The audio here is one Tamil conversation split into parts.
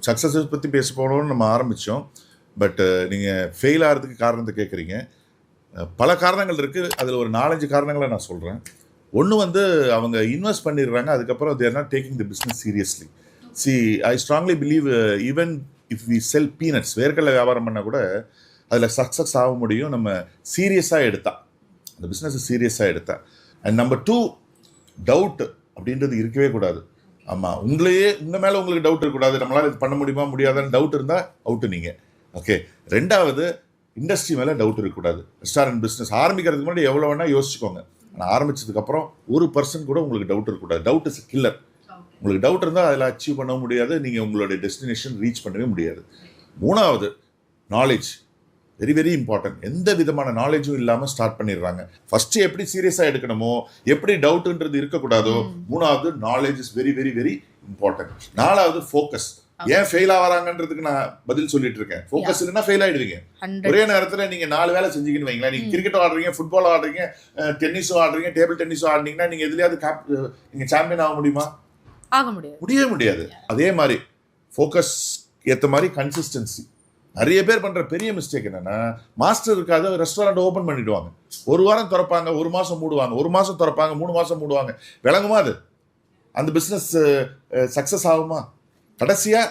சக்ஸஸ் பற்றி பேச போகணும்னு நம்ம ஆரம்பித்தோம். பட் நீங்கள் ஃபெயில் ஆகிறதுக்கு காரணத்தை கேட்குறீங்க. பல காரணங்கள் இருக்குது. அதில் ஒரு 4-5 காரணங்களை நான் சொல்கிறேன். ஒன்று வந்து அவங்க இன்வெஸ்ட் பண்ணிடுறாங்க, அதுக்கப்புறம் they're not taking the business seriously. I strongly believe even if we sell peanuts, வேர்க்கடலை வியாபாரம் பண்ணால் கூட அதில் சக்ஸஸ் ஆக முடியும் நம்ம சீரியஸாக எடுத்தா, அந்த பிஸ்னஸ் சீரியஸாக எடுத்தா. அண்ட் நம்பர் 2, டவுட் அப்படின்றது இருக்கவே கூடாது. ஆமாம், உங்கள் மேலே உங்களுக்கு டவுட் இருக்கக்கூடாது. நம்மளால் இது பண்ண முடியுமா முடியாதான்னு டவுட் இருந்தால் அவுட்டு நீங்கள். ஓகே. 2வது, இண்டஸ்ட்ரி மேலே டவுட் இருக்கக்கூடாது. ரெஸ்டாரண்ட் பிஸ்னஸ் ஆரம்பிக்கிறதுக்கு முன்னாடி எவ்வளோ வேணால் யோசிச்சுக்கோங்க. ஆனால் ஆரம்பித்ததுக்கப்புறம் 1% கூட உங்களுக்கு டவுட் இருக்கக்கூடாது. Doubt is killer. உங்களுக்கு டவுட் இருந்தால் அதில் அச்சீவ் பண்ண முடியாது, நீங்கள் உங்களுடைய டெஸ்டினேஷன் ரீச் பண்ணவே முடியாது. 3வது, நாலேஜ். Very very important. எந்த விதமான நாலேஜும் இல்லாமல் ஸ்டார்ட் பண்ணிடுறாங்க. ஃபஸ்ட்டு எப்படி சீரியஸாக எடுக்கணுமோ, எப்படி டவுட்டுன்றது இருக்கக்கூடாதோ, 3வது knowledge is very very very important. 4வது, ஃபோக்கஸ். ஏன் ஃபெயில் ஆகிறாங்கன்றதுக்கு நான் பதில் சொல்லிட்டு இருக்கேன். ஃபோக்கஸ் இல்லைன்னா ஃபெயில் ஆகிடுவீங்க. ஒரே நேரத்தில் நீங்கள் 4 வேலை செஞ்சுக்கின்னு வைங்களேன். நீங்கள் கிரிக்கெட்டும் ஆடுறீங்க, ஃபுட்பால் ஆடுறீங்க, டென்னிஸும் ஆடுறீங்க, டேபிள் டென்னிஸும் ஆடினீங்கன்னா நீங்கள் எதுலையாவது நீங்கள் சாம்பியன் ஆக முடியுமா? ஆக முடியாது. முடியவே முடியாது. அதே மாதிரி ஃபோக்கஸ் ஏற்ற மாதிரி கன்சிஸ்டன்சி. நிறைய பேர் பண்ணுற பெரிய மிஸ்டேக் என்னென்னா, மாஸ்டர் இருக்காது, ரெஸ்டாரண்ட் ஓப்பன் பண்ணிவிடுவாங்க. 1 வாரம் திறப்பாங்க, 1 மாதம் மூடுவாங்க, 1 மாதம் திறப்பாங்க, 3 மாதம் மூடுவாங்க. விளங்குமா அது? அந்த பிஸ்னஸ் சக்ஸஸ் ஆகுமா? கடைசியாக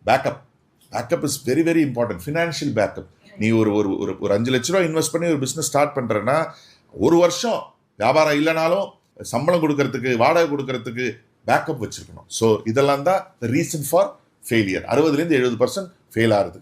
backup is very very important. Financial backup. நீ ஒரு ஒரு ஒரு 5 லட்ச ரூபா இன்வெஸ்ட் பண்ணி ஒரு பிஸ்னஸ் ஸ்டார்ட் பண்ணுறேன்னா, 1 வருஷம் வியாபாரம் இல்லைனாலும் சம்பளம் கொடுக்கறதுக்கு, வாடகை கொடுக்கறதுக்கு பேக்கப் வச்சுருக்கணும். ஸோ இதெல்லாம் தான் ரீசன் ஃபார் ஃபெயிலியர். 60-70% ஃபெயில் ஆகிறதுக்கு.